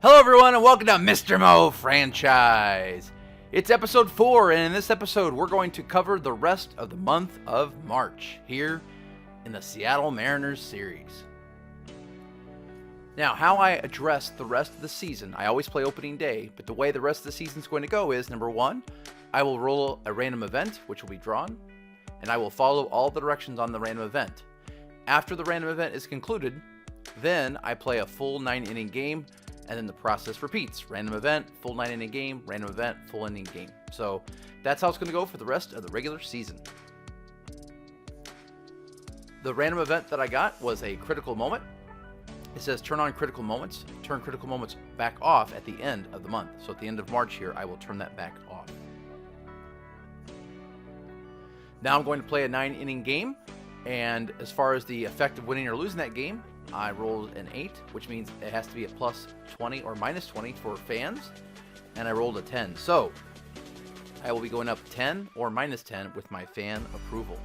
Hello everyone and welcome to Mr.MoFranchise. It's episode 4, and in this episode we're going to cover the rest of the month of March here in the Seattle Mariners series. Now, how I address the rest of the season, I always play opening day, but the way the rest of the season is going to go is, number 1, I will roll a random event, which will be drawn, and I will follow all the directions on the random event. After the random event is concluded, then I play a full 9-inning game, and then the process repeats. Random event, full 9-inning game, random event, full inning game. So that's how it's going to go for the rest of the regular season. The random event that I got was a critical moment. It says turn on critical moments, turn critical moments back off at the end of the month. So at the end of March here, I will turn that back off. Now I'm going to play a 9-inning game. And as far as the effect of winning or losing that game, I rolled an 8, which means it has to be a plus 20 or minus 20 for fans, and I rolled a 10. So I will be going up 10 or minus 10 with my fan approval.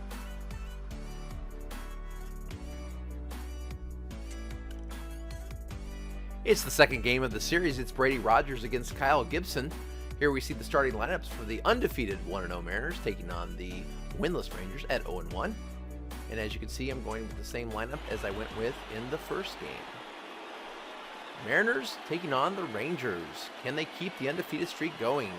It's the second game of the series. It's Brady Rogers against Kyle Gibson. Here we see the starting lineups for the undefeated 1-0 Mariners taking on the winless Rangers at 0-1. And as you can see, I'm going with the same lineup as I went with in the first game. Mariners taking on the Rangers. Can they keep the undefeated streak going?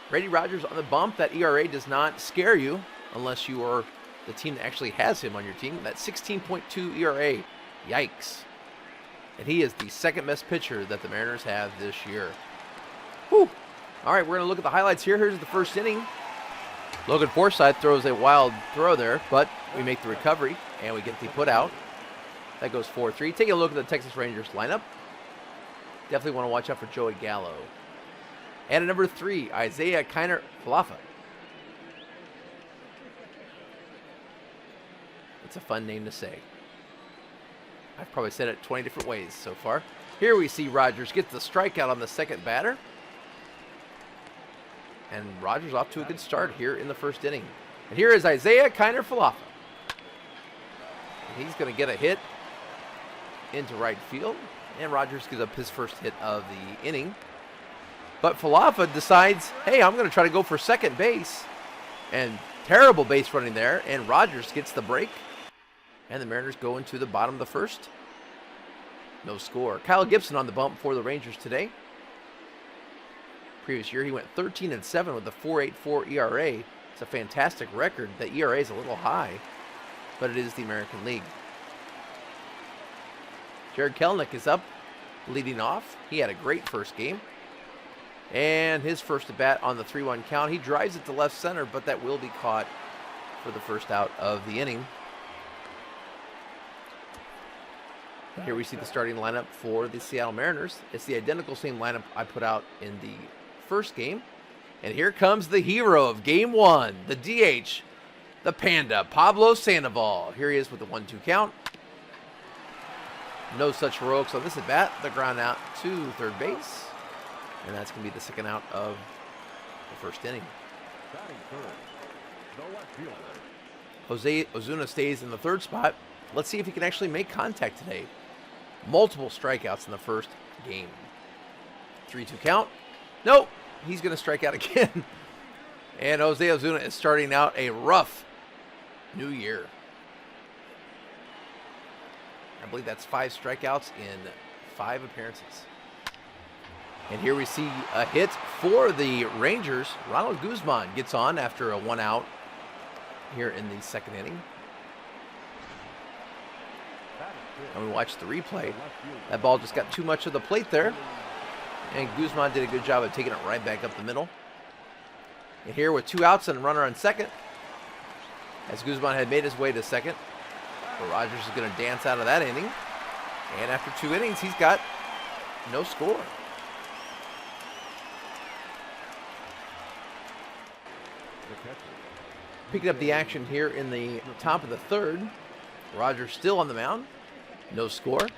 Brady Rogers on the bump. That ERA does not scare you unless you are the team that actually has him on your team. That 16.2 ERA. Yikes. And he is the second best pitcher that the Mariners have this year. Whew. All right, we're going to look at the highlights here. Here's the first inning. Logan Forsythe throws a wild throw there, but we make the recovery, and we get the put out. That goes 4-3. Taking a look at the Texas Rangers lineup. Definitely want to watch out for Joey Gallo. And at number 3, Isaiah Kiner-Falefa. It's a fun name to say. I've probably said it 20 different ways so far. Here we see Rogers get the strikeout on the second batter. And Rogers off to a good start here in the first inning. And here is Isaiah Kiner-Falefa. He's going to get a hit into right field. And Rogers gives up his first hit of the inning. But Falefa decides, hey, I'm going to try to go for second base. And terrible base running there. And Rogers gets the break. And the Mariners go into the bottom of the first. No score. Kyle Gibson on the bump for the Rangers today. Previous year, he went 13-7 with a 4.84 ERA. It's a fantastic record. The ERA is a little high, but it is the American League. Jared Kelenic is up, leading off. He had a great first game. And his first at bat on the 3-1 count. He drives it to left center, but that will be caught for the first out of the inning. And here we see the starting lineup for the Seattle Mariners. It's the identical same lineup I put out in the first game. And here comes the hero of game 1, the DH, the Panda, Pablo Sandoval. Here he is with the 1-2 count. No such heroics on this at bat. The ground out to third base. And that's going to be the second out of the first inning. Jose Ozuna stays in the third spot. Let's see if he can actually make contact today. Multiple strikeouts in the first game. 3-2 count. Nope. He's going to strike out again. And Jose Ozuna is starting out a rough new year. I believe that's 5 strikeouts in 5 appearances. And here we see a hit for the Rangers. Ronald Guzman gets on after a 1-out here in the second inning. And we watch the replay. That ball just got too much of the plate there. And Guzman did a good job of taking it right back up the middle. And here with 2 outs and a runner on second, as Guzman had made his way to second, but Rogers is going to dance out of that inning. And after 2 innings, he's got no score. Picking up the action here in the top of the third. Rogers still on the mound. No score.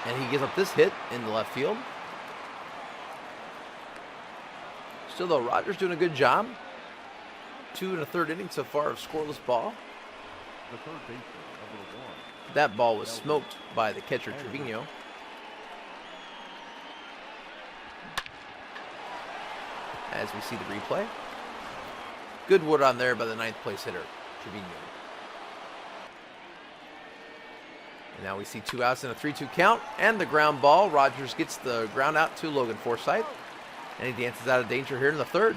And he gives up this hit in the left field. Still, though, Rogers doing a good job. 2 1/3 innings so far of scoreless ball. The third baseman, number 1. That ball was smoked by the catcher, Trevino. As we see the replay. Good wood on there by the 9th place hitter, Trevino. And now we see 2 outs and a 3-2 count. And the ground ball. Rogers gets the ground out to Logan Forsythe. And he dances out of danger here in the 3rd.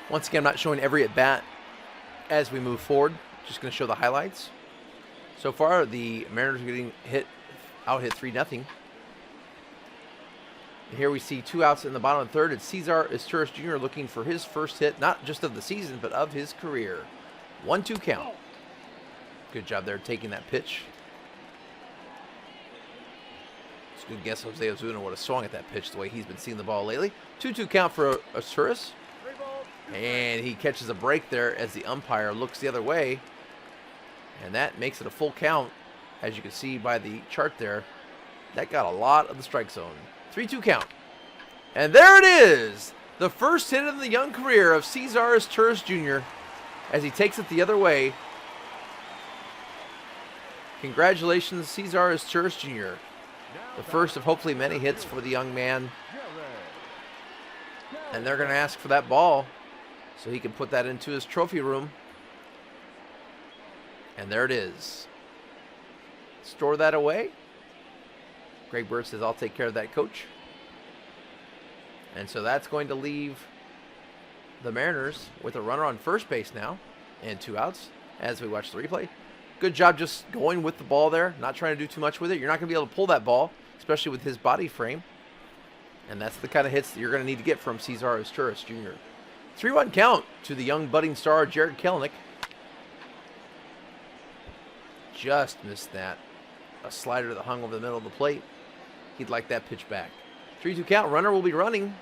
Once again, I'm not showing every at-bat as we move forward. Just going to show the highlights. So far, the Mariners are getting out-hit 3-0. Here we see 2 outs in the bottom of the 3rd. It's Cesar Izturis Jr. looking for his first hit, not just of the season, but of his career. 1-2 count. Good job there taking that pitch. It's a good guess Jose Ozuna would have swung at that pitch the way he's been seeing the ball lately. 2-2 count for Izturis. And he catches a break there as the umpire looks the other way. And that makes it a full count. As you can see by the chart there, that got a lot of the strike zone. 3-2 count. And there it is. The first hit in the young career of Cesar Izturis Jr. as he takes it the other way. Congratulations, Cesar Izturis Jr. The first of hopefully many hits for the young man. And they're going to ask for that ball so he can put that into his trophy room. And there it is. Store that away. Greg Bird says, I'll take care of that, coach. And so that's going to leave the Mariners with a runner on first base now and 2 outs as we watch the replay. Good job just going with the ball there, not trying to do too much with it. You're not going to be able to pull that ball, especially with his body frame. And that's the kind of hits that you're going to need to get from Cesar Izturis Jr. 3-1 count to the young budding star, Jared Kelenic. Just missed that. A slider that hung over the middle of the plate. He'd like that pitch back. 3-2 count. Runner will be running.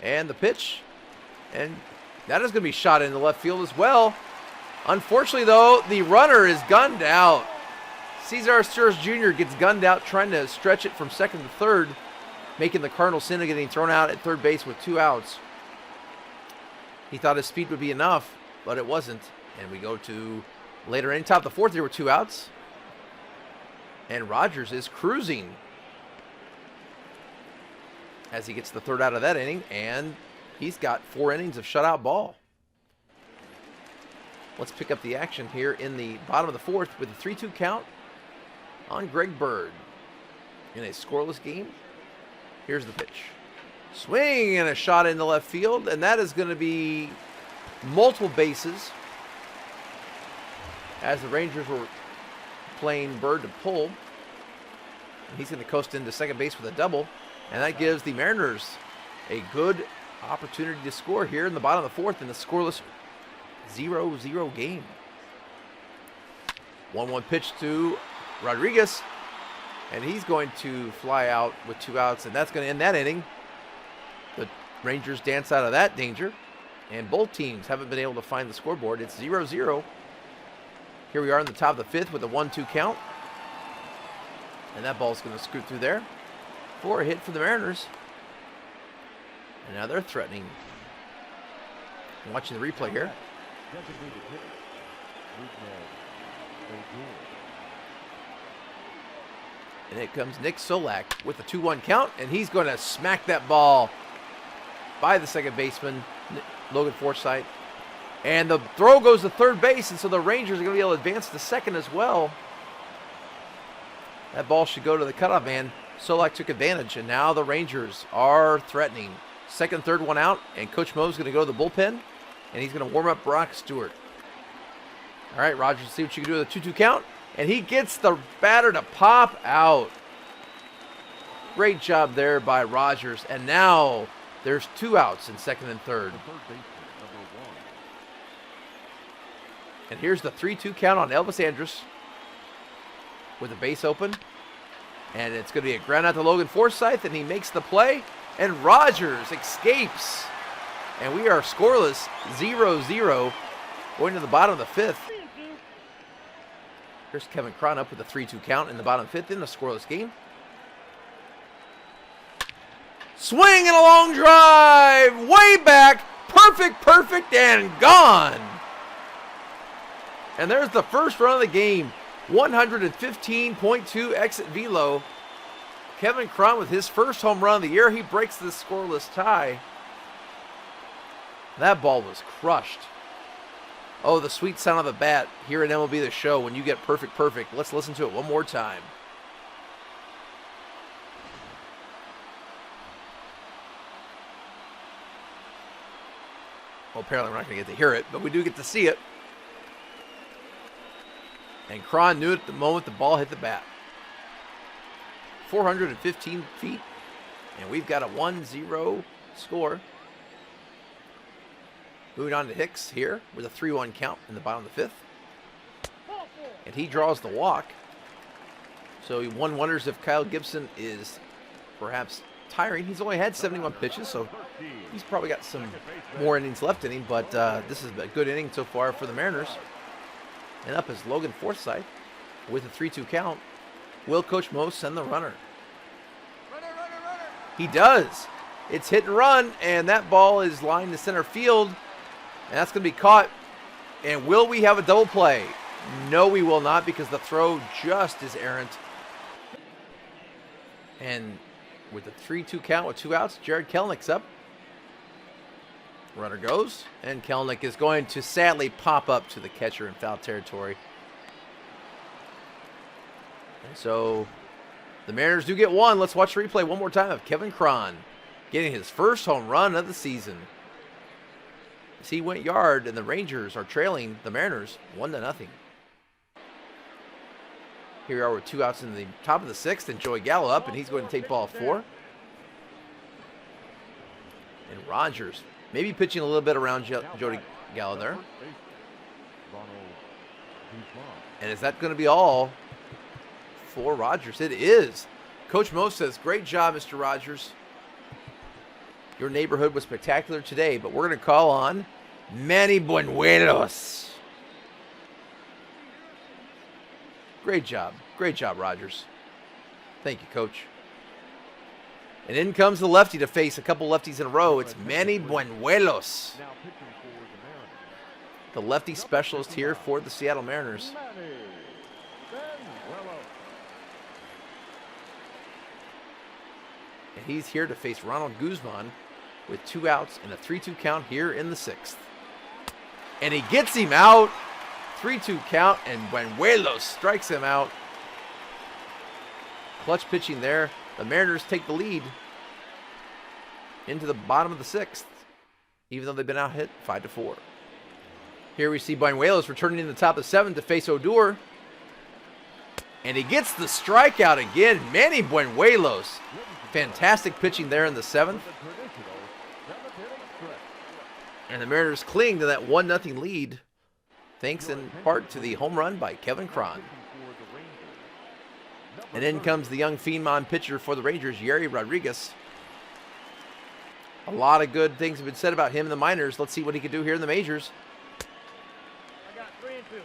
And the pitch. And that is going to be shot into left field as well. Unfortunately, though, the runner is gunned out. Cesar Izturis Jr. gets gunned out trying to stretch it from second to third, making the cardinal sin of getting thrown out at third base with 2 outs. He thought his speed would be enough, but it wasn't. And we go to later inning, top of the 4th, there were 2 outs. And Rogers is cruising as he gets the 3rd out of that inning, and he's got 4 innings of shutout ball. Let's pick up the action here in the bottom of the 4th with a 3-2 count on Greg Bird. In a scoreless game, here's the pitch. Swing and a shot into left field, and that is going to be multiple bases as the Rangers were playing Bird to pull. And he's going to coast into second base with a double, and that gives the Mariners a good opportunity to score here in the bottom of the 4th in the scoreless 0-0 game. 1-1 pitch to Rodriguez, and he's going to fly out with 2 outs, and that's going to end that inning. The Rangers dance out of that danger, and both teams haven't been able to find the scoreboard. It's 0-0. Here we are in the top of the 5th with a 1-2 count, and that ball's going to scoot through there for a hit for the Mariners. And now they're threatening. I'm watching the replay here. And it comes Nick Solak with a 2-1 count, and he's going to smack that ball by the second baseman, Logan Forsythe. And the throw goes to third base, and so the Rangers are going to be able to advance to second as well. That ball should go to the cutoff man. Solak took advantage, and now the Rangers are threatening. Second, third one out, and Coach Mo's going to go to the bullpen, and he's going to warm up Brock Stewart. All right, Rogers, see what you can do with a 2-2 count, and he gets the batter to pop out. Great job there by Rogers, and now there's 2 outs in second and third. And here's the 3-2 count on Elvis Andrus with the base open. And it's going to be a ground out to Logan Forsythe, and he makes the play. And Rogers escapes. And we are scoreless, 0-0, going to the bottom of the 5th. Here's Kevin Cron up with a 3-2 count in the bottom 5th in a scoreless game. Swing and a long drive, way back, Perfect, and gone. And there's the first run of the game. 115.2 exit velo. Kevin Cron with his first home run of the year. He breaks this scoreless tie. That ball was crushed. Oh, the sweet sound of the bat here at MLB The Show when you get perfect. Let's listen to it one more time. Well, apparently we're not going to get to hear it, but we do get to see it. And Cron knew it at the moment the ball hit the bat. 415 feet, and we've got a 1-0 score. Moving on to Hicks here with a 3-1 count in the bottom of the fifth. And he draws the walk. So one wonders if Kyle Gibson is perhaps tiring. He's only had 71 pitches, so he's probably got some more innings left in him, but this is a good inning so far for the Mariners. And up is Logan Forsythe with a 3-2 count. Will Coach Mo send the runner? He does. It's hit and run, and that ball is lined to center field, and that's going to be caught. And will we have a double play? No, we will not, because the throw just is errant. And with a 3-2 count with 2 outs, Jared Kelenick's up. Runner goes, and Kelenick is going to sadly pop up to the catcher in foul territory. And so the Mariners do get one. Let's watch the replay one more time of Kevin Cron getting his first home run of the season. As he went yard, and the Rangers are trailing the Mariners 1-0. Here we are with 2 outs in the top of the 6th, and Joey Gallo up, and he's going to take ball 4. And Rogers maybe pitching a little bit around Joey Gallo there. And is that going to be all for Rogers? It is. Coach Mo says, great job, Mr. Rogers. Your neighborhood was spectacular today, but we're going to call on Manny Buenuelos. Great job, Rogers. Thank you, Coach. And in comes the lefty to face a couple lefties in a row. It's Manny Buenuelos, the lefty specialist here for the Seattle Mariners. And he's here to face Ronald Guzman with 2 outs and a 3-2 count here in the 6th. And he gets him out. 3-2 count, and Buenuelos strikes him out. Clutch pitching there. The Mariners take the lead into the bottom of the 6th, even though they've been out hit 5-4. Here we see Buenuelos returning in the top of the 7th to face Odor. And he gets the strikeout again. Manny Buenuelos. Fantastic pitching there in the 7th. And the Mariners cling to that 1-0 lead, thanks in part to the home run by Kevin Cron. And in comes the young Fiendmon pitcher for the Rangers, Yerry Rodriguez. A lot of good things have been said about him in the minors. Let's see what he can do here in the majors.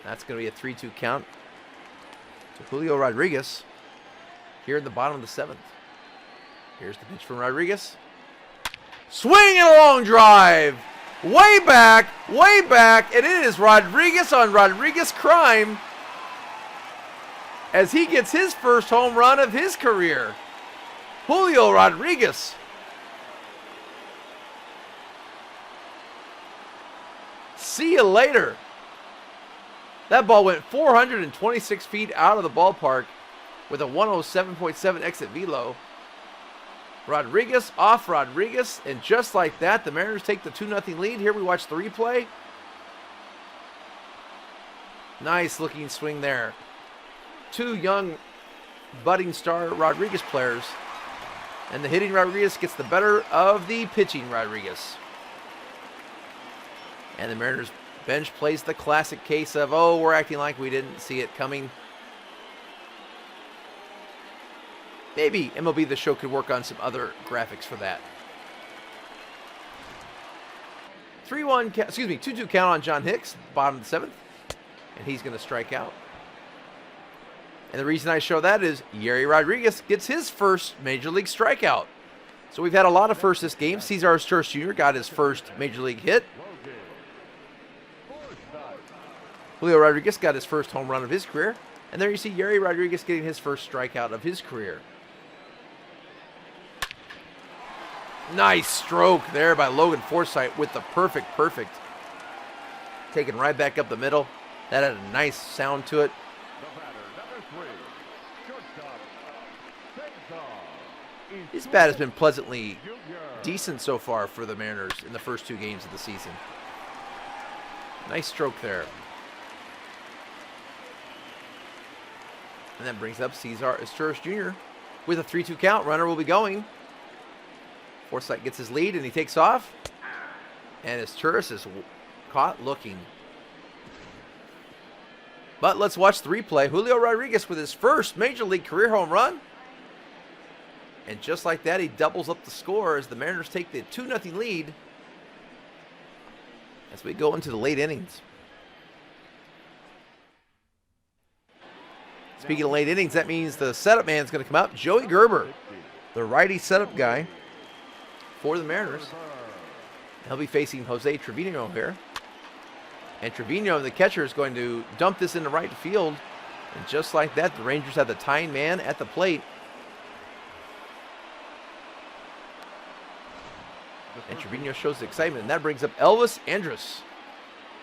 That's going to be a 3-2 count to Julio Rodriguez here in the bottom of the 7th. Here's the pitch from Rodriguez. Swing and a long drive. Way back. And it is Rodriguez on Rodriguez crime as he gets his first home run of his career. Julio Rodriguez. See you later. That ball went 426 feet out of the ballpark with a 107.7 exit velo. Rodriguez off Rodriguez, and just like that, the Mariners take the 2-0 lead. Here we watch the replay. Nice looking swing there. 2 young budding star Rodriguez players, and the hitting Rodriguez gets the better of the pitching Rodriguez. And the Mariners bench plays the classic case of, oh, we're acting like we didn't see it coming. Maybe MLB The Show could work on some other graphics for that. 2-2 count on John Hicks, bottom of the 7th. And he's going to strike out. And the reason I show that is Yerry Rodriguez gets his first Major League strikeout. So we've had a lot of firsts this game. Cesar Sturz Jr. got his first Major League hit. Julio Rodriguez got his first home run of his career. And there you see Yuri Rodriguez getting his first strikeout of his career. Nice stroke there by Logan Forsythe with the perfect. Taken right back up the middle. That had a nice sound to it. His bat has been pleasantly decent so far for the Mariners in the first 2 games of the season. Nice stroke there. And that brings up Cesar Sturz Jr. with a 3-2 count. Runner will be going. Forsythe gets his lead and he takes off. And Sturz is caught looking. But let's watch the replay. Julio Rodriguez with his first Major League career home run. And just like that, he doubles up the score as the Mariners take the 2-0 lead as we go into the late innings. Speaking of late innings, that means the setup man is going to come out. Joey Gerber, the righty setup guy for the Mariners. He'll be facing Jose Trevino here. And Trevino, the catcher, is going to dump this into right field. And just like that, the Rangers have the tying man at the plate. And Trevino shows the excitement, and that brings up Elvis Andrus.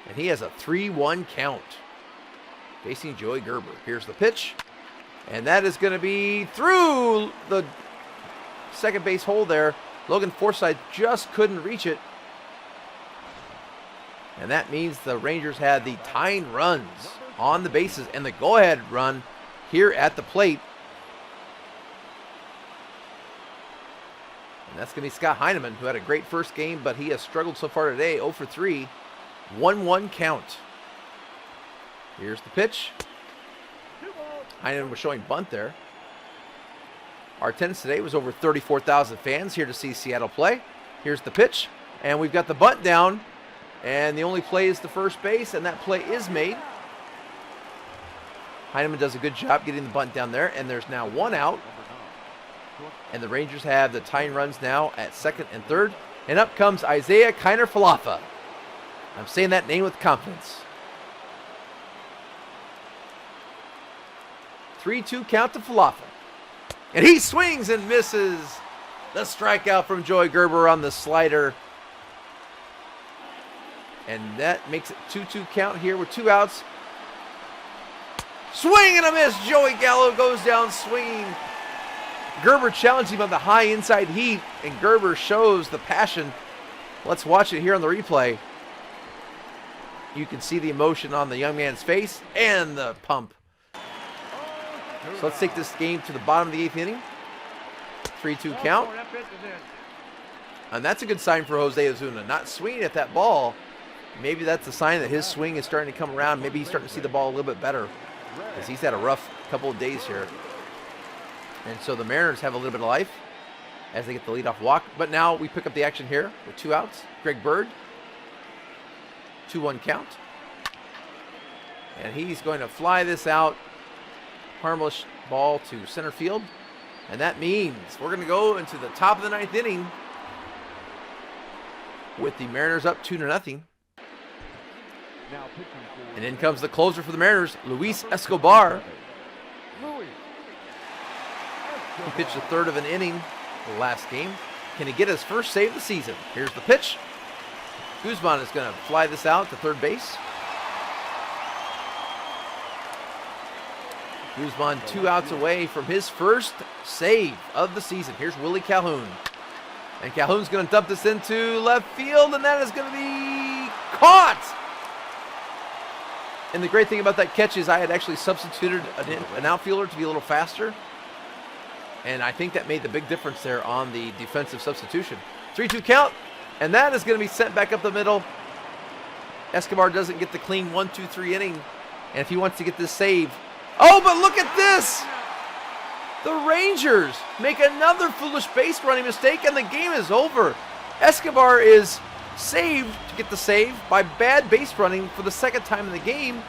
And he has a 3-1 count. Facing Joey Gerber. Here's the pitch. And that is going to be through the second base hole there. Logan Forsythe just couldn't reach it. And that means the Rangers had the tying runs on the bases and the go-ahead run here at the plate. And that's going to be Scott Heineman, who had a great first game, but he has struggled so far today. 0 for 3. 1-1 count. Here's the pitch. Heineman was showing bunt there. Our attendance today was over 34,000 fans here to see Seattle play. Here's the pitch. And we've got the bunt down. And the only play is the first base, and that play is made. Heineman does a good job getting the bunt down there, and there's now 1 out. And the Rangers have the tying runs now at second and third. And up comes Isaiah Kiner-Falefa. I'm saying that name with confidence. 3-2 count to Falefa. And he swings and misses. The strikeout from Joey Gerber on the slider. And that makes it 2-2 count here with 2 outs. Swing and a miss. Joey Gallo goes down swinging. Gerber challenged him on the high inside heat, and Gerber shows the passion. Let's watch it here on the replay. You can see the emotion on the young man's face and the pump. So let's take this game to the bottom of the 8th inning. 3-2 count. And that's a good sign for Jose Ozuna. Not swinging at that ball. Maybe that's a sign that his swing is starting to come around. Maybe he's starting to see the ball a little bit better, because he's had a rough couple of days here. And so the Mariners have a little bit of life as they get the leadoff walk. But now we pick up the action here with 2 outs. Greg Bird, 2-1 count. And he's going to fly this out. Harmless ball to center field. And that means we're going to go into the top of the 9th inning with the Mariners up 2-0. And in comes the closer for the Mariners, Luis Escobar. He pitched a third of an inning the last game. Can he get his first save of the season? Here's the pitch. Guzman is going to fly this out to third base. Guzman 2 outs away from his first save of the season. Here's Willie Calhoun. And Calhoun's going to dump this into left field, and that is going to be caught. And the great thing about that catch is I had actually substituted an outfielder to be a little faster. And I think that made the big difference there on the defensive substitution. 3-2 count, and that is going to be sent back up the middle. Escobar doesn't get the clean 1-2-3 inning. And if he wants to get this save. Oh, but look at this! The Rangers make another foolish base running mistake, and the game is over. Escobar is saved to get the save by bad base running for the second time in the game.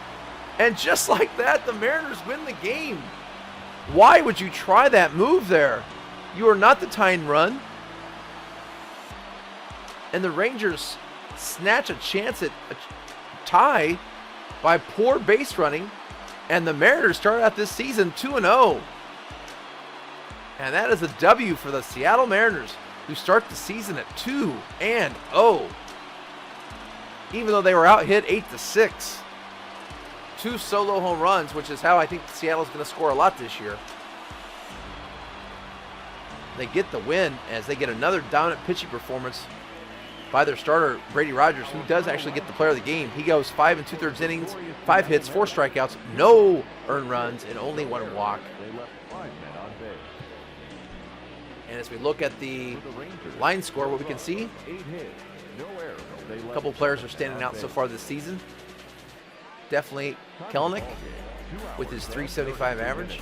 And just like that, the Mariners win the game. Why would you try that move there? You are not the tying run. And the Rangers snatch a chance at a tie by poor base running. And the Mariners start out this season 2-0. And that is a W for the Seattle Mariners, who start the season at 2-0. Even though they were out hit 8-6. 2 solo home runs, which is how I think Seattle's going to score a lot this year. They get the win as they get another dominant pitching performance by their starter, Brady Rogers, who does actually get the player of the game. He goes 5 2/3 innings, 5 hits, 4 strikeouts, no earned runs, and only 1 walk. And as we look at the line score, what we can see, a couple players are standing out so far this season. Definitely Kelenic with his .375 average,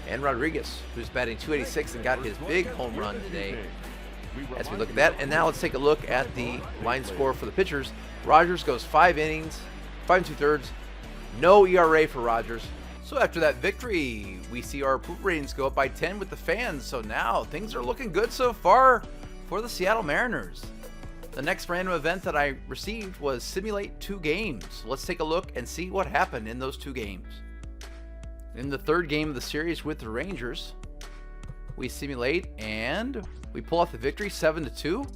and Rodriguez, who's batting .286 and got his big home run today. As we look at that, and now let's take a look at the line score for the pitchers. Rogers goes 5 innings, 5 2/3, no ERA for Rogers. So after that victory, we see our approval ratings go up by 10 with the fans. So now things are looking good so far for the Seattle Mariners. The next random event that I received was simulate 2 games. Let's take a look and see what happened in those 2 games. In the 3rd game of the series with the Rangers, we simulate and we pull off the victory 7-2.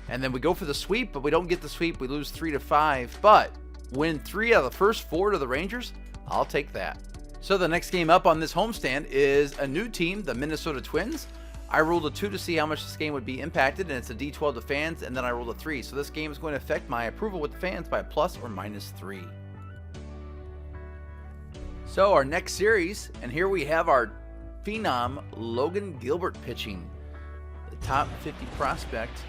And then we go for the sweep, but we don't get the sweep. We lose 3-5, but win 3 out of the first 4 to the Rangers. I'll take that. So the next game up on this homestand is a new team, the Minnesota Twins. I rolled a 2 to see how much this game would be impacted, and it's a D12 to fans, and then I rolled a 3. So this game is going to affect my approval with the fans by a plus or minus 3. So our next series, and here we have our phenom Logan Gilbert pitching. The top 50 prospect.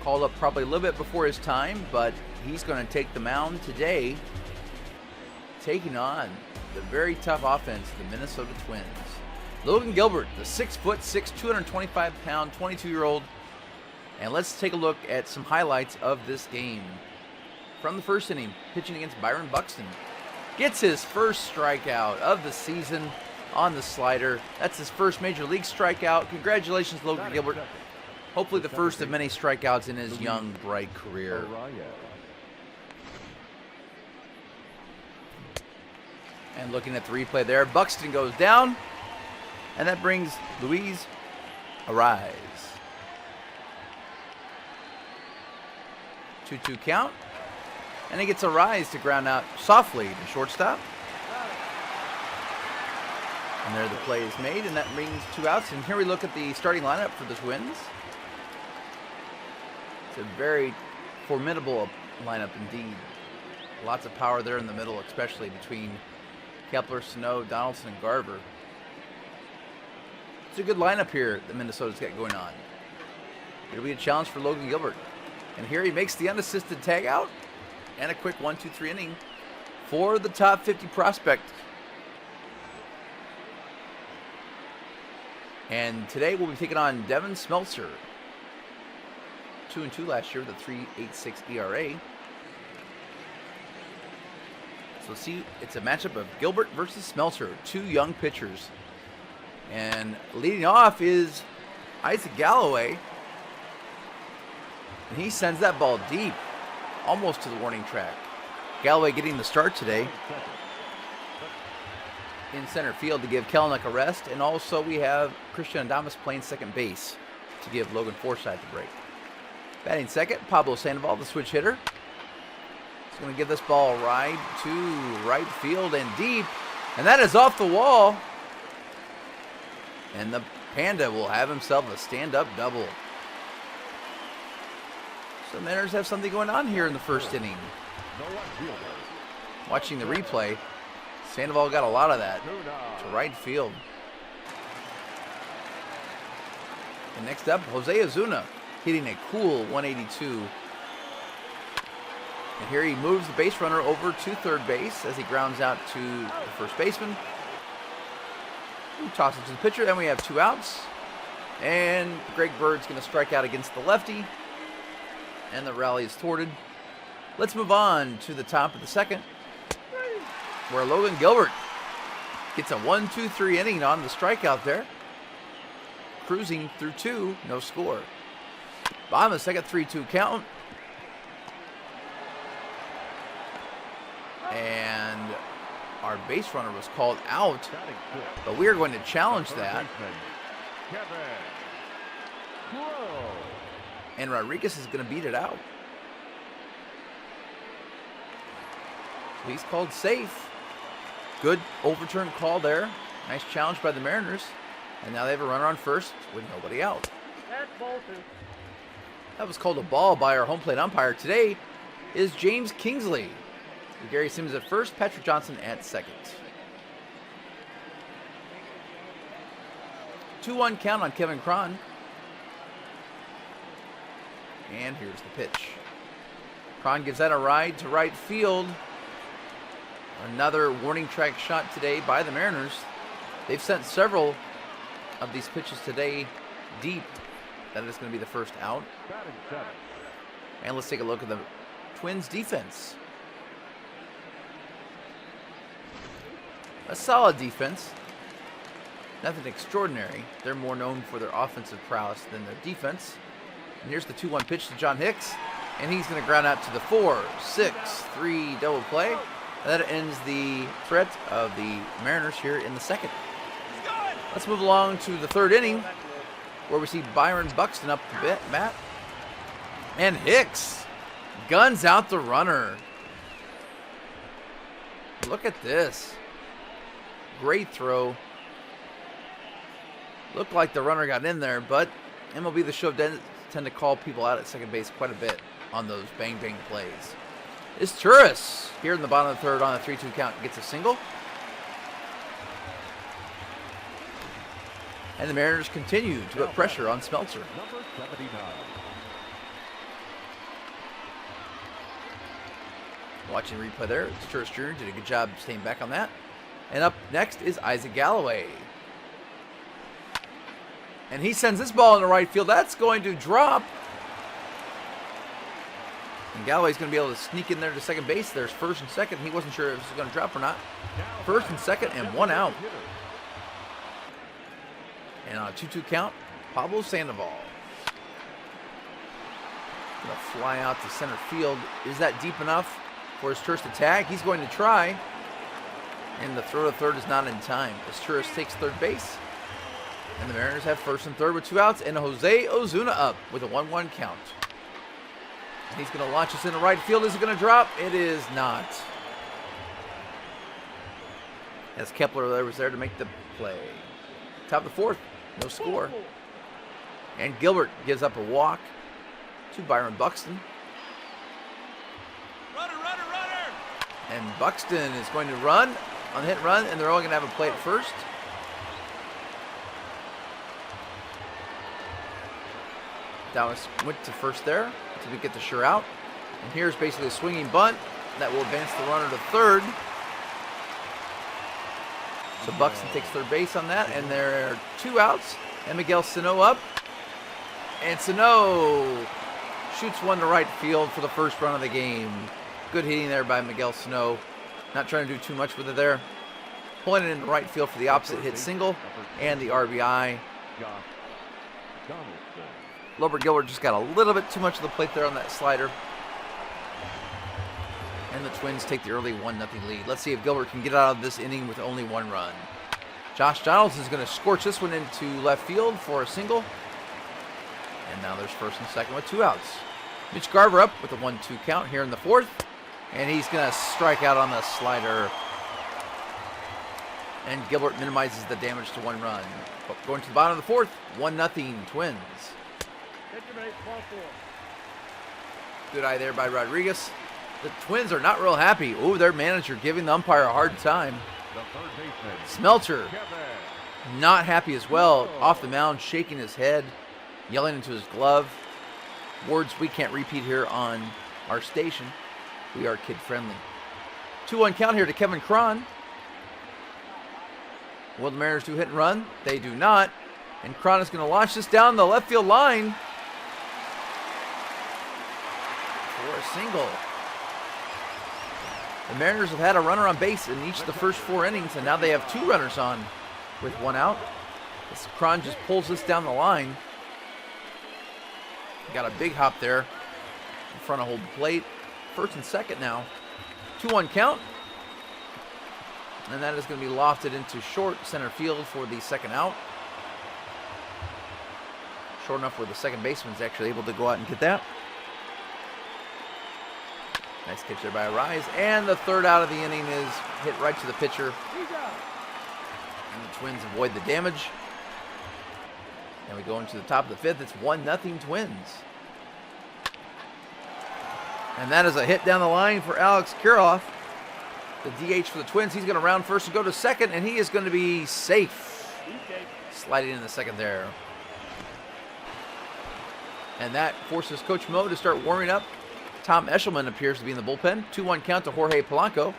Called up probably a little bit before his time, but he's going to take the mound today, taking on the very tough offense of the Minnesota Twins. Logan Gilbert, the 6'6", 225-pound, 22-year-old. And let's take a look at some highlights of this game. From the first inning, pitching against Byron Buxton. Gets his first strikeout of the season on the slider. That's his first major league strikeout. Congratulations, Logan Gilbert. Hopefully the first of many strikeouts in his young, bright career. And looking at the replay there, Buxton goes down, and that brings Luis Arraez. 2-2 count, and he gets Arraez to ground out softly to shortstop. And there the play is made, and that brings 2 outs. And here we look at the starting lineup for the Twins. It's a very formidable lineup indeed. Lots of power there in the middle, especially between Kepler, Sano, Donaldson, and Garver. It's a good lineup here that Minnesota's got going on. It'll be a challenge for Logan Gilbert. And here he makes the unassisted tag out and a quick 1-2-3 inning for the top 50 prospect. And today we'll be taking on Devin Smeltzer. 2-2 last year with a 3.86 ERA. So see, it's a matchup of Gilbert versus Smeltzer, 2 young pitchers. And leading off is Isaac Galloway. And he sends that ball deep, almost to the warning track. Galloway getting the start today in center field to give Kelenic a rest. And also we have Christian Adames playing second base to give Logan Forsythe a break. Batting second, Pablo Sandoval, the switch hitter. He's going to give this ball a ride to right field and deep. And that is off the wall. And the Panda will have himself a stand-up double. So the Mariners have something going on here in the first inning. Watching the replay, Sandoval got a lot of that to right field. And next up, Jose Ozuna hitting a cool 182. And here he moves the base runner over to third base as he grounds out to the first baseman. He tosses it to the pitcher, then we have 2 outs. And Greg Bird's going to strike out against the lefty. And the rally is thwarted. Let's move on to the top of the second, where Logan Gilbert gets a 1-2-3 inning on the strikeout there. Cruising through 2, no score. Bottom of the second, 3-2 count. And our base runner was called out, but we are going to challenge that. And Rodriguez is going to beat it out. He's called safe. Good overturned call there. Nice challenge by the Mariners. And now they have a runner on first with nobody out. That was called a ball by our home plate umpire. Today is James Kingsley. Gary Simmons at first, Patrick Johnson at second. 2-1 count on Kevin Cron. And here's the pitch. Cron gives that a ride to right field. Another warning track shot today by the Mariners. They've sent several of these pitches today deep. That is going to be the first out. And let's take a look at the Twins defense. A solid defense. Nothing extraordinary. They're more known for their offensive prowess than their defense. And here's the 2-1 pitch to John Hicks. And he's going to ground out to the 4-6-3 double play. And that ends the threat of the Mariners here in the second. Let's move along to the third inning, where we see Byron Buxton up the bat. And Hicks guns out the runner. Look at this. Great throw. Looked like the runner got in there, but MLBTheShow tend to call people out at second base quite a bit on those bang-bang plays. It's Turris here in the bottom of the third on a 3-2 count, gets a single. And the Mariners continue to put pressure on Smeltzer. Watching replay there, it's Turris Jr. did a good job staying back on that. And up next is Isaac Galloway. And he sends this ball in the right field. That's going to drop. And Galloway's going to be able to sneak in there to second base. There's first and second. He wasn't sure if it was going to drop or not. First and second and one out. And on a 2-2 count, Pablo Sandoval. Going to fly out to center field. Is that deep enough for his Turris to tag? He's going to try. And the throw to third is not in time as Turris takes third base. And the Mariners have first and third with 2 outs. And Jose Ozuna up with a 1-1 count. And he's going to launch us into right field. Is it going to drop? It is not. As Kepler was there to make the play. Top of the fourth. No score. And Gilbert gives up a walk to Byron Buxton. Runner, runner, runner! And Buxton is going to run on the hit run, and they're all going to have a play at first. Dallas went to first there until we get the sure out. And here's basically a swinging bunt that will advance the runner to third. So Buxton takes third base on that, and there are 2 outs. And Miguel Sano up. And Sano shoots one to right field for the first run of the game. Good hitting there by Miguel Sano. Not trying to do too much with it there. Pulling it into right field for the opposite hit single and the RBI. Lobert Gilbert just got a little bit too much of the plate there on that slider. And the Twins take the early 1-0 lead. Let's see if Gilbert can get out of this inning with only 1 run. Josh Donaldson's going to scorch this one into left field for a single. And now there's first and second with 2 outs. Mitch Garver up with a 1-2 count here in the fourth. And he's going to strike out on the slider. And Gilbert minimizes the damage to 1 run. But going to the bottom of the fourth, 1-0 Twins. Good eye there by Rodriguez. The Twins are not real happy. Oh, their manager giving the umpire a hard time. Smeltzer not happy as well. Off the mound, shaking his head, yelling into his glove. Words we can't repeat here on our station. We are kid friendly. 2-1 count here to Kevin Cron. Will the Mariners do hit and run? They do not. And Cron is going to launch this down the left field line for a single. The Mariners have had a runner on base in each of the first 4 innings, and now they have 2 runners on with 1 out. As Cron just pulls this down the line. got a big hop there in front of home plate. First and second now. 2-1 count. And that is going to be lofted into short center field for the second out. Short enough where the second baseman's actually able to go out and get that. Nice catch there by Arise. And the third out of the inning is hit right to the pitcher. And the Twins avoid the damage. And we go into the top of the fifth. It's 1-0 Twins. And that is a hit down the line for Alex Kiroff, the DH for the Twins. He's going to round first and go to second, and he is going to be safe. Sliding in the second there. And that forces Coach Mo to start warming up. Tom Eshelman appears to be in the bullpen. 2-1 count to Jorge Polanco.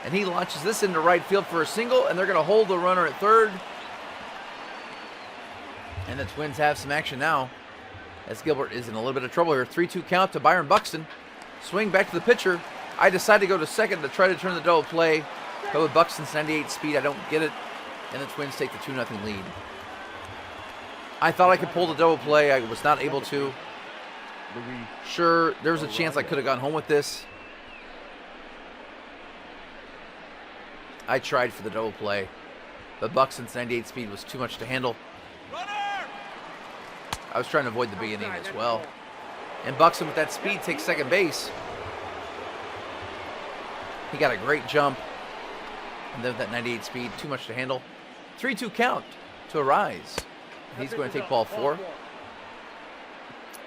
And he launches this into right field for a single, and they're going to hold the runner at third. And the Twins have some action now, as Gilbert is in a little bit of trouble here. 3-2 count to Byron Buxton. Swing back to the pitcher. I decide to go to second to try to turn the double play. But with Buxton's 98 speed, I don't get it. And the Twins take the 2-0 lead. I thought I could pull the double play. I was not able to. Sure, there was a chance I could have gone home with this. I tried for the double play, but Buxton's 98 speed was too much to handle. I was trying to avoid the big inning as well. And Buxton with that speed takes second base. He got a great jump. And then with that 98 speed, too much to handle. 3-2 count to Arise. He's going to take ball 4.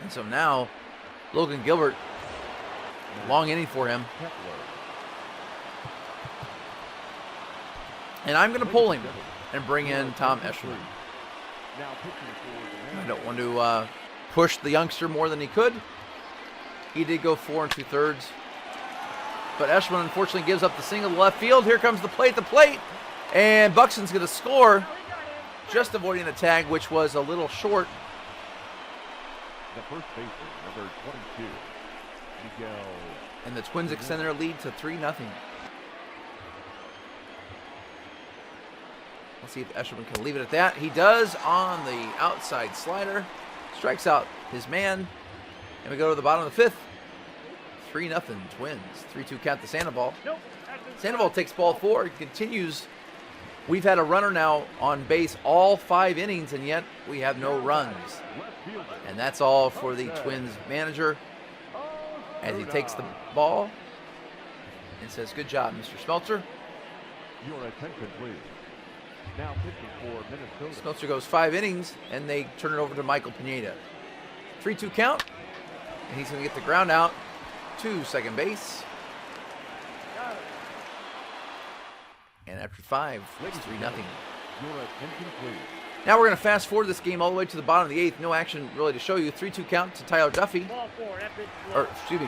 And so now, Logan Gilbert, long inning for him. And I'm going to pull him and bring in Tom Eshelman. I don't want to push the youngster more than he could. He did go 4 2/3. But Eshelman unfortunately gives up the single to left field. Here comes the plate. And Buxton's going to score, just avoiding the tag, which was a little short. The first baseman, number 22, Miguel. And the Twins extend their lead to 3-0. Let's see if Eshelman can leave it at that. He does on the outside slider. Strikes out his man. And we go to the bottom of the fifth. 3-0 Twins. 3-2 count to Sandoval. Sandoval takes ball 4. It continues. We've had a runner now on base all 5 innings, and yet we have no runs. And that's all for the Twins manager as he takes the ball and says, "Good job, Mr. Smeltzer." Your attention, please. Now pitching for Minnesota. Smeltzer goes 5 innings, and they turn it over to Michael Pineda. 3-2 count, and he's going to get the ground out to second base. And after 5, it's 3-0. Your attention, please. Now we're going to fast forward this game all the way to the bottom of the 8th. No action really to show you. 3-2 count to Tyler Duffy.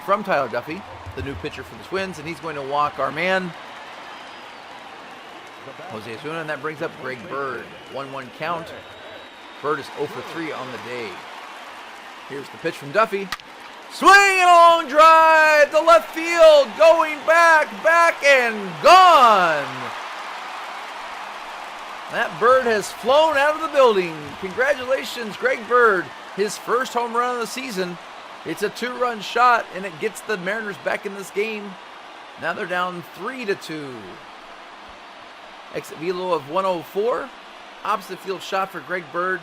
From Tyler Duffy, the new pitcher for the Twins, and he's going to walk our man, Jose Osuna, and that brings up Greg Bird. 1-1 count. Bird is 0 for 3 on the day. Here's the pitch from Duffy. Swing and a long drive to left field. Going back, and gone. That bird has flown out of the building. Congratulations, Greg Bird. His first home run of the season. It's a 2-run shot, and it gets the Mariners back in this game. Now they're down 3-2. Exit velo of 104. Opposite field shot for Greg Bird.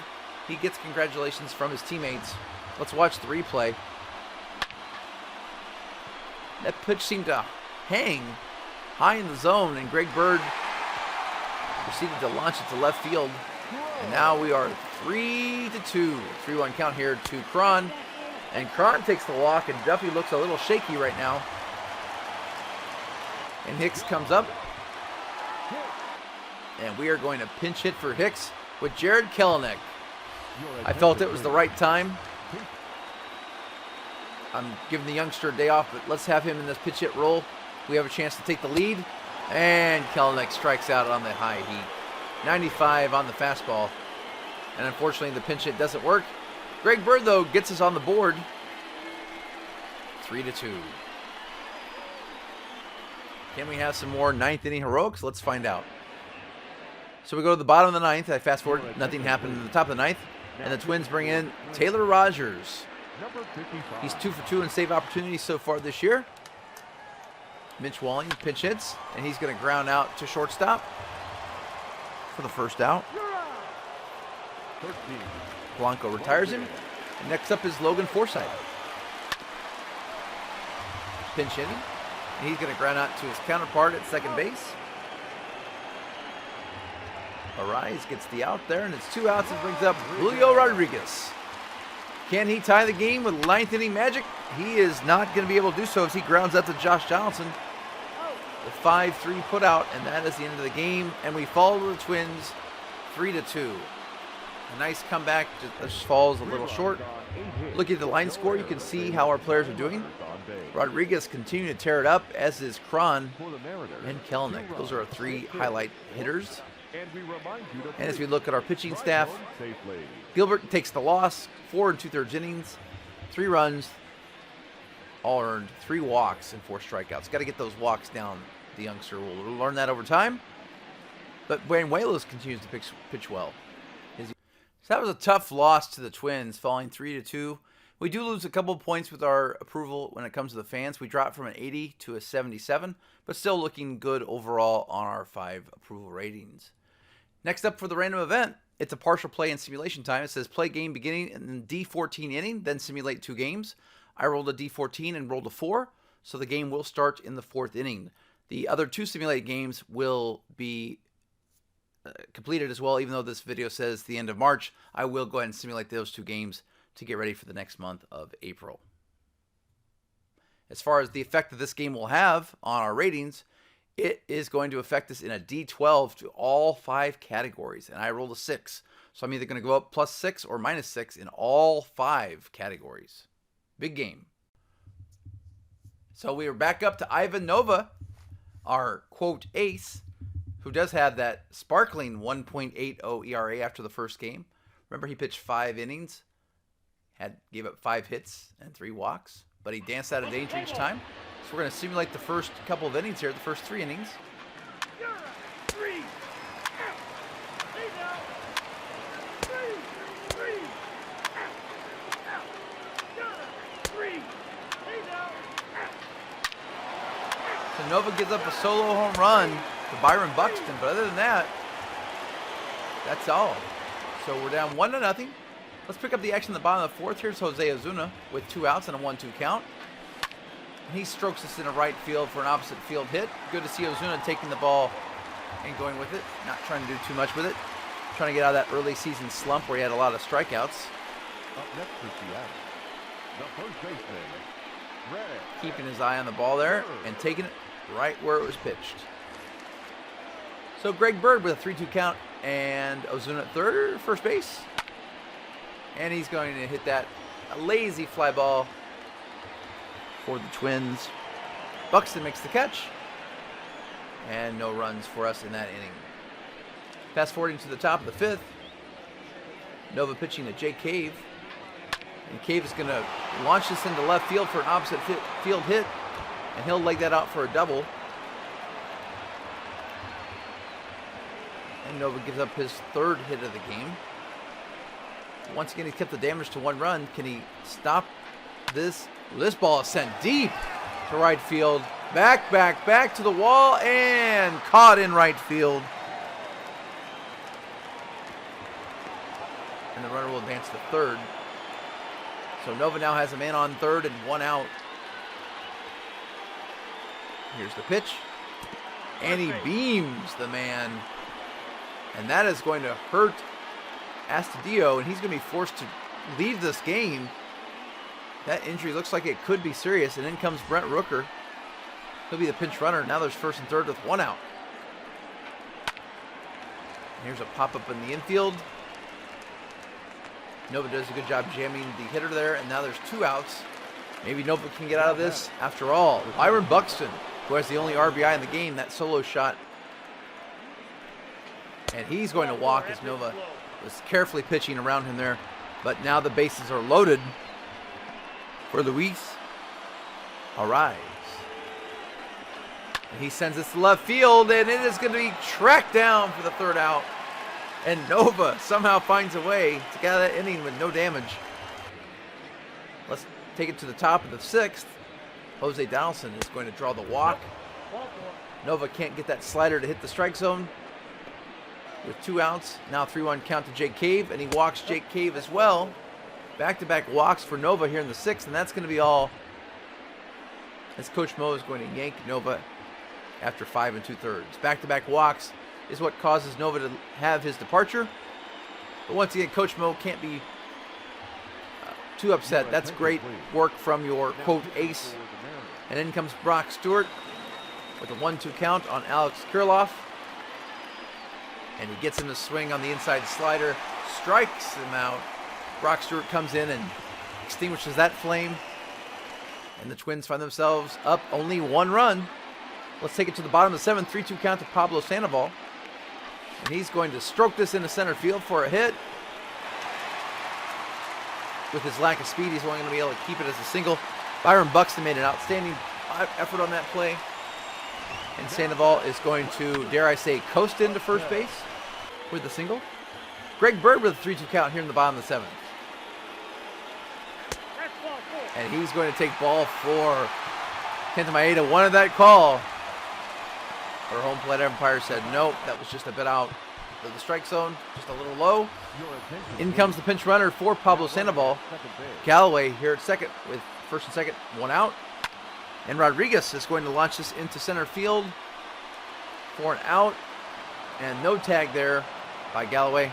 He gets congratulations from his teammates. Let's watch the replay. That pitch seemed to hang high in the zone, and Greg Bird proceeded to launch it to left field. And now we are 3-2. 3-1 count here to Cron. And Cron takes the walk, and Duffy looks a little shaky right now. And Hicks comes up. And we are going to pinch hit for Hicks with Jared Kelenic. I felt it was the right time. I'm giving the youngster a day off, but let's have him in this pitch hit role. We have a chance to take the lead. And Kelenic strikes out on the high heat. 95 on the fastball. And unfortunately, the pinch hit doesn't work. Greg Bird, though, gets us on the board. 3-2. Can we have some more ninth inning heroics? Let's find out. So we go to the bottom of the ninth. I fast forward. Nothing happened in the top of the ninth. And the Twins bring in Taylor Rogers. Number 55. He's 2 for 2 in save opportunities so far this year. Mitch Walling pinch hits, and he's going to ground out to shortstop for the first out. 13. Blanco retires him. And next up is Logan Forsythe. Pinch hitting. And he's going to ground out to his counterpart at second base. Arise gets the out there, and it's 2 outs and brings up Julio Rodriguez. Can he tie the game with 9th inning magic? He is not going to be able to do so as he grounds out to Josh Donaldson. The 5-3 put out, and that is the end of the game. And we fall to the Twins 3-2. A nice comeback, just falls a little short. Looking at the line score, you can see how our players are doing. Rodriguez continuing to tear it up, as is Cron and Kelenic. Those are our 3 highlight hitters. And as we look at our pitching staff, Gilbert takes the loss, 4 2/3 innings, 3 runs, all earned, 3 walks and 4 strikeouts. Got to get those walks down. The youngster will learn that over time. But Buenuelos continues to pitch well. So that was a tough loss to the Twins, falling 3-2. We do lose a couple of points with our approval when it comes to the fans. We dropped from an 80 to a 77, but still looking good overall on our 5 approval ratings. Next up for the random event, it's a partial play and simulation time. It says play game beginning in D14 inning, then simulate 2 games. I rolled a D14 and rolled a 4, so the game will start in the 4th inning. The other 2 simulated games will be completed as well. Even though this video says the end of March, I will go ahead and simulate those 2 games to get ready for the next month of April. As far as the effect that this game will have on our ratings, it is going to affect us in a D12 to all 5 categories, and I rolled a 6. So I'm either going to go up +6 or -6 in all 5 categories. Big game. So we are back up to Ivan Nova, our quote ace, who does have that sparkling 1.80 ERA after the first game. Remember, he pitched 5 innings, gave up 5 hits and 3 walks, but he danced out of danger each time. So we're going to simulate the first couple of innings here, the first 3 innings. So Nova gives up a solo home run to Byron Buxton, but other than that, that's all. So we're down 1-0. Let's pick up the action in the bottom of the 4th. Here's Jose Ozuna with 2 outs and a 1-2 count. And he strokes us into right field for an opposite field hit. Good to see Ozuna taking the ball and going with it. Not trying to do too much with it. Trying to get out of that early season slump where he had a lot of strikeouts. Up next is the first baseman, Red. Keeping his eye on the ball there and taking it right where it was pitched. So Greg Bird with a 3-2 count and Ozuna at third, first base. And he's going to hit that lazy fly ball for the Twins. Buxton makes the catch. And no runs for us in that inning. Fast forwarding to the top of the 5th. Nova pitching to Jake Cave. And Cave is going to launch this into left field for an opposite field hit. And he'll leg that out for a double. And Nova gives up his 3rd hit of the game. Once again, he kept the damage to 1 run. Can he stop this? This ball is sent deep to right field. Back to the wall and caught in right field. And the runner will advance to 3rd. So Nova now has a man on 3rd and 1 out. Here's the pitch. And he beams the man. And that is going to hurt Astudillo, and he's going to be forced to leave this game. That injury looks like it could be serious, and in comes Brent Rooker. He'll be the pinch runner. Now there's 1st and 3rd with 1 out. Here's a pop-up in the infield. Nova does a good job jamming the hitter there, and now there's 2 outs. Maybe Nova can get out of this after all. Byron Buxton, who has the only RBI in the game, that solo shot. And he's going to walk as Nova was carefully pitching around him there. But now the bases are loaded for Luis Arise. And he sends this to left field, and it is going to be tracked down for the 3rd out. And Nova somehow finds a way to get out of that inning with no damage. take it to the top of the 6th. Jose Donaldson is going to draw the walk. Nova can't get that slider to hit the strike zone. With 2 outs, now 3-1 count to Jake Cave, and he walks Jake Cave as well. Back-to-back walks for Nova here in the 6th, and that's going to be all, as Coach Mo is going to yank Nova after 5 2/3. Back-to-back walks is what causes Nova to have his departure. But once again, Coach Mo can't be too upset. That's great work from your, quote, ace. And in comes Brock Stewart with a 1-2 count on Alex Kirilloff. And he gets him to swing on the inside slider, strikes him out. Brock Stewart comes in and extinguishes that flame. And the Twins find themselves up only 1 run. Let's take it to the bottom of the 7th, 3-2 count to Pablo Sandoval. And he's going to stroke this into center field for a hit. With his lack of speed, he's only going to be able to keep it as a single. Byron Buxton made an outstanding effort on that play. And Sandoval is going to, dare I say, coast into first base with the single. Greg Bird with a 3-2 count here in the bottom of the 7th. And he's going to take ball 4. Kenta Maeda wanted that call. Our home plate umpire said, nope, that was just a bit out of the strike zone, just a little low. In comes the pinch runner for Pablo Sandoval. Galloway here at second with first and second, 1 out. And Rodriguez is going to launch this into center field for an out. And no tag there by Galloway.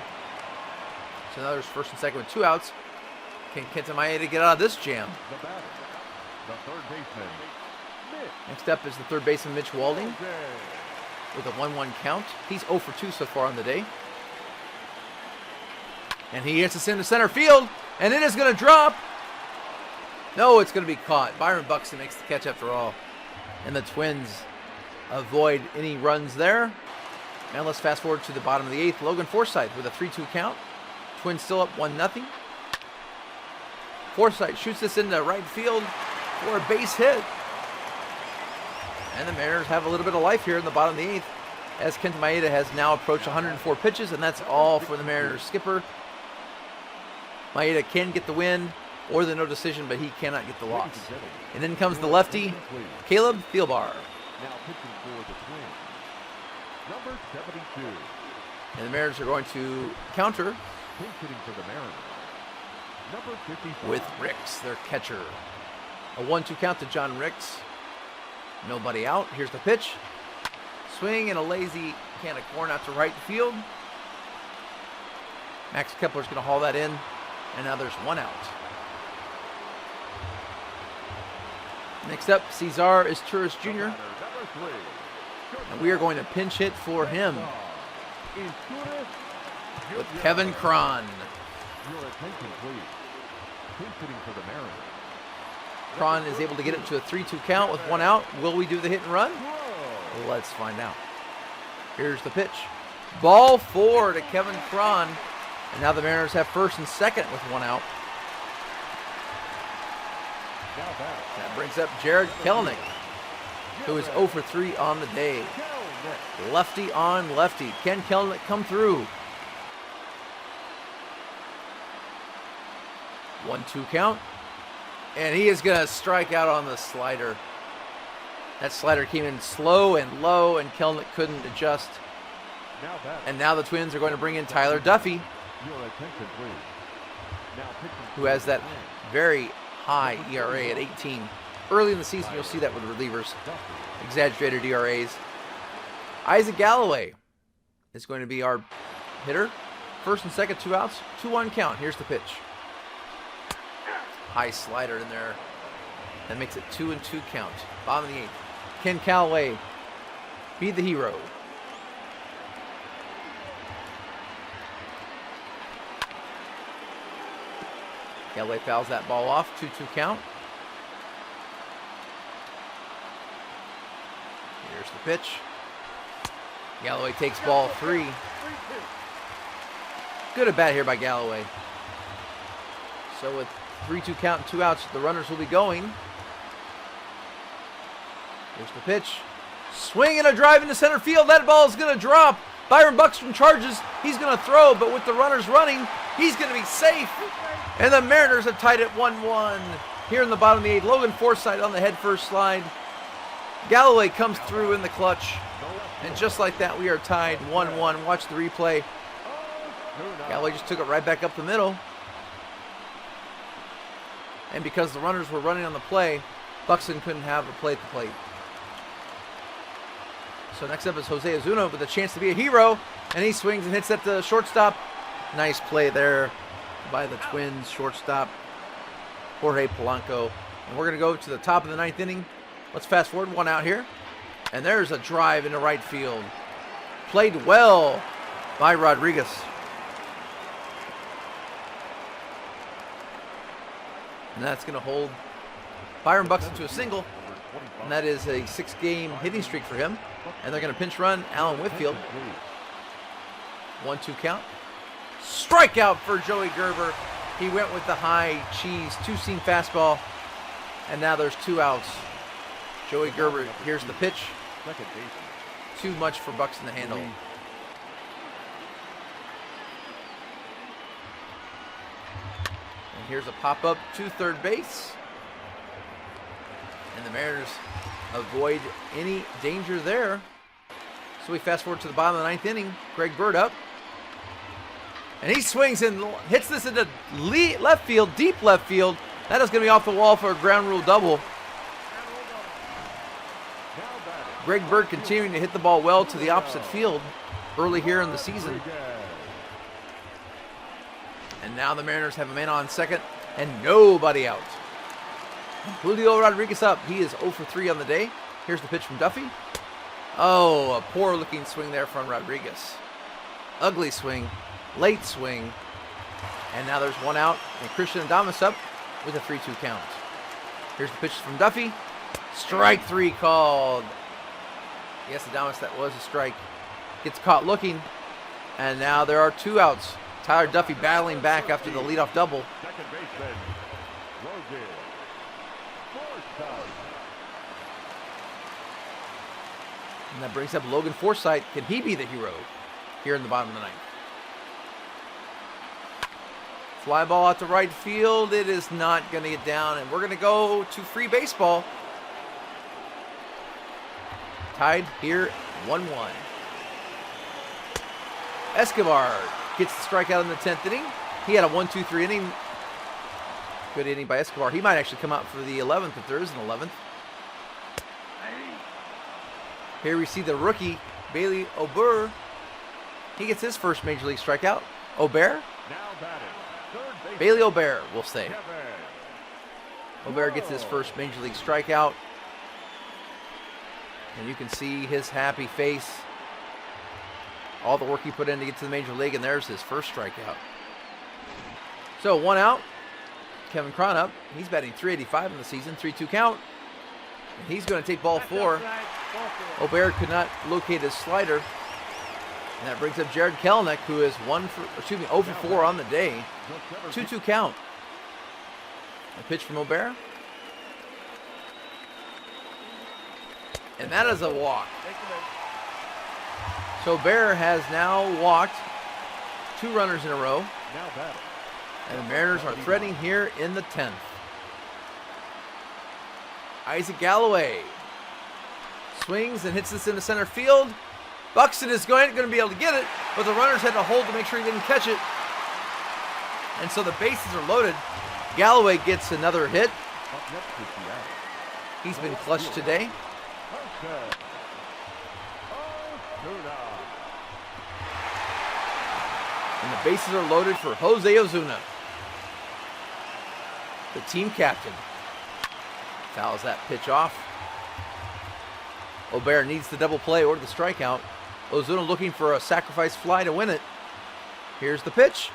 So now there's first and second with 2 outs. Can Kenta Maeda get out of this jam? The third baseman. Next up is the third baseman, Mitch Walding, with a 1-1 count. He's 0 for 2 so far on the day. And he hits us into center field, and it is going to drop. No, it's going to be caught. Byron Buxton makes the catch after all. And the Twins avoid any runs there. And let's fast forward to the bottom of the 8th. Logan Forsythe with a 3-2 count. Twins still up 1-0. Forsythe shoots this into right field for a base hit. And the Mariners have a little bit of life here in the bottom of the 8th, as Kenta Maeda has now approached 104 pitches, and that's all for the Mariners skipper. Maeda can get the win or the no decision, but he cannot get the loss. And in comes the lefty, Caleb Thielbar. Now pitching for the Twins, number 72. And the Mariners are going to counter Pinch hitting for the Mariners, number 55. with Ricks, their catcher. A 1-2 count to John Ricks. Nobody out. Here's the pitch. Swing and a lazy can of corn out to right field. Max Kepler's going to haul that in. And now there's 1 out. Next up, Cesar Izturis Jr. And we are going to pinch hit for him with Kevin Cron. Your attention, please. Pinch hitting for the Mariners. Cron is able to get it to a 3-2 count with 1 out. Will we do the hit and run? Let's find out. Here's the pitch. Ball 4 to Kevin Cron. And now the Mariners have first and second with 1 out. That brings up Jared Kelenic, who is 0 for 3 on the day. Lefty on lefty. Can Kelenic come through? 1-2 count. And he is going to strike out on the slider. That slider came in slow and low, and Kelenic couldn't adjust. And now the Twins are going to bring in Tyler Duffy, who has that very high ERA at 18. Early in the season, you'll see that with relievers. Exaggerated ERAs. Isaac Galloway is going to be our hitter. First and second, 2 outs. 2-1 count. Here's the pitch. High slider in there. That makes it 2-2 count. Bottom of the 8th. Ken Callaway be the hero. Callaway fouls that ball off. 2-2 count. Here's the pitch. Galloway takes ball 3. Good at bat here by Galloway. So with 3-2 count and 2 outs, the runners will be going. Here's the pitch. Swing and a drive into center field. That ball is going to drop. Byron Buxton charges. He's going to throw, but with the runners running, he's going to be safe. And the Mariners have tied it 1-1. here in the bottom of the 8th. Logan Forsythe on the head first slide. Galloway comes through in the clutch. And just like that, we are tied 1-1. Watch the replay. Galloway just took it right back up the middle. And because the runners were running on the play, Buxton couldn't have a play at the plate. So next up is Jose Ozuna with a chance to be a hero. And he swings and hits at the shortstop. Nice play there by the Twins shortstop, Jorge Polanco. And we're going to go to the top of the 9th inning. Let's fast forward, 1 out here. And there's a drive into right field. Played well by Rodriguez. And that's going to hold Byron Buxton to a single. And that is a 6-game hitting streak for him. And they're going to pinch run Alan Whitfield. 1-2 count. Strikeout for Joey Gerber. He went with the high cheese 2-seam fastball. And now there's 2 outs. Joey Gerber, here's the pitch. Too much for Buxton to handle. And here's a pop-up to third base. And the Mariners avoid any danger there. So we fast forward to the bottom of the 9th inning. Greg Bird up. And he swings and hits this into left field, deep left field. That is going to be off the wall for a ground rule double. Greg Bird continuing to hit the ball well to the opposite field early here in the season. And now the Mariners have a man on second and nobody out. Julio Rodriguez up. He is 0 for 3 on the day. Here's the pitch from Duffy. Oh, a poor looking swing there from Rodriguez. Ugly swing, late swing. And now there's 1 out and Christian Adames up with a 3-2 count. Here's the pitch from Duffy. Strike 3 called. Yes, Adames, that was a strike. Gets caught looking. And now there are 2 outs. Tyler Duffy battling back after the leadoff double. Second baseman, Logan Forsythe. And that brings up Logan Forsythe. Can he be the hero here in the bottom of the 9th? Fly ball out to right field. It is not going to get down. And we're going to go to free baseball. Tied here 1-1. Escobar gets the strikeout in the 10th inning. He had a 1-2-3 inning. Good inning by Escobar. He might actually come out for the 11th if there is an 11th. Here we see the rookie, Bailey Ober. He gets his first major league strikeout. Ober? Now batting, third baseman, Bailey Ober, we'll say. Kevin. Ober gets his first major league strikeout. And you can see his happy face. All the work he put in to get to the major league, and there's his first strikeout. So 1 out. Kevin Cron up. He's batting .385 in the season, 3-2 count. And he's going to take ball 4. Ober could not locate his slider. And that brings up Jared Kelenic, who is 0 for 4 on the day. 2-2 count. A pitch from Ober. And that is a walk. So Bear has now walked 2 runners in a row. Now batting, And the Mariners are threatening here in the 10th. Isaac Galloway swings and hits this into center field. Buxton is going to be able to get it, but the runners had to hold to make sure he didn't catch it. And so the bases are loaded. Galloway gets another hit. up next is the out. He's been clutch today. Jose Ozuna. And the bases are loaded for Jose Ozuna, the team captain. Fouls that pitch off. Ober needs the double play or the strikeout. Ozuna looking for a sacrifice fly to win it. Here's the pitch.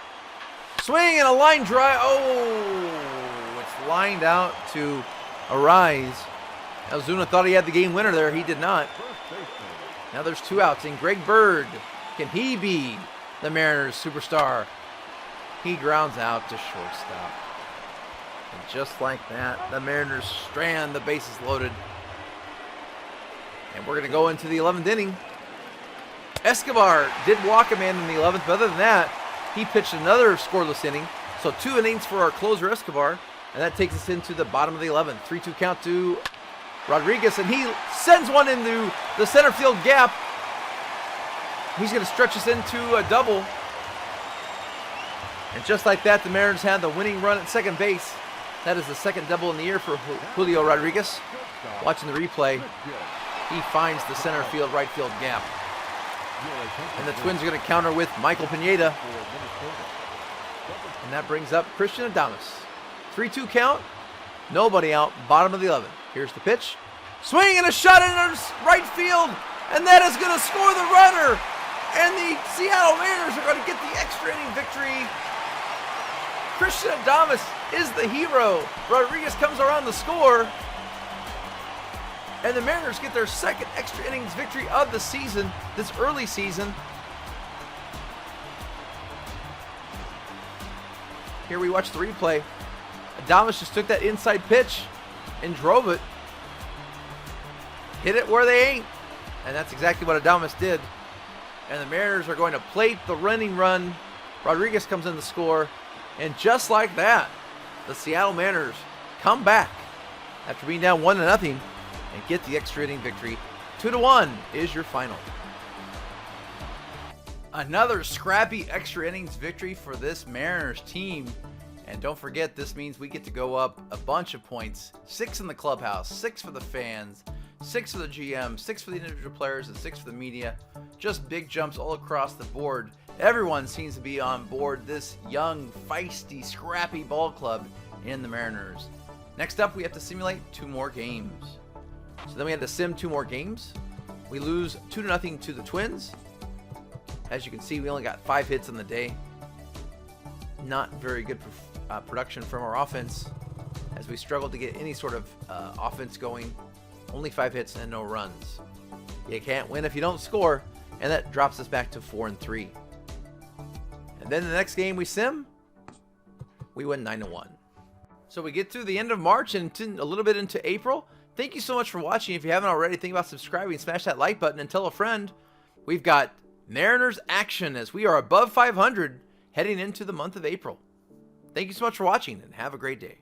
Swing and a line drive. Oh, it's lined out to Arise. Ozuna thought he had the game winner there. He did not. First baseman, Now there's 2 outs. And Greg Bird, can he be the Mariners superstar? He grounds out to shortstop. And just like that, the Mariners strand, the bases loaded. And we're going to go into the 11th inning. Escobar did walk a man in the 11th, but other than that, he pitched another scoreless inning. So 2 innings for our closer, Escobar. And that takes us into the bottom of the 11th. 3-2 count to Rodriguez, and he sends one into the center field gap. He's going to stretch us into a double. And just like that, the Mariners had the winning run at second base. That is the second double in the year for Julio Rodriguez. Watching the replay, he finds the center field, right field gap. And the Twins are going to counter with Michael Pineda. And that brings up Christian Adames. 3-2 count, nobody out, bottom of the 11th. Here's the pitch. Swing and a shot into right field. And that is going to score the runner. And the Seattle Mariners are going to get the extra inning victory. Christian Adames is the hero. Rodriguez comes around the score. And the Mariners get their second extra innings victory of the season, this early season. Here we watch the replay. Adames just took that inside pitch and drove it. Hit it where they ain't. And that's exactly what Adames did. And the Mariners are going to plate the running run. Rodriguez comes in to score. And just like that, the Seattle Mariners come back after being down 1-0 and get the extra inning victory. 2-1 is your final. Another scrappy extra innings victory for this Mariners team. And don't forget, this means we get to go up a bunch of points. 6 in the clubhouse, 6 for the fans, 6 for the GM, 6 for the individual players, and 6 for the media. Just big jumps all across the board. Everyone seems to be on board this young, feisty, scrappy ball club in the Mariners. Next up, we have to simulate 2 more games. So then we had to sim 2 more games. We lose 2-0 to the Twins. As you can see, we only got 5 hits on the day. Not very good production from our offense, as we struggled to get any sort of offense going. Only 5 hits and no runs. You can't win if you don't score, and that drops us back to 4-3. And then the next game we sim, we win 9-1. So we get through the end of March and a little bit into April. Thank you so much for watching. If you haven't already, think about subscribing, smash that like button, and tell a friend. We've got Mariners action as we are above 500 heading into the month of April. Thank you so much for watching, and have a great day.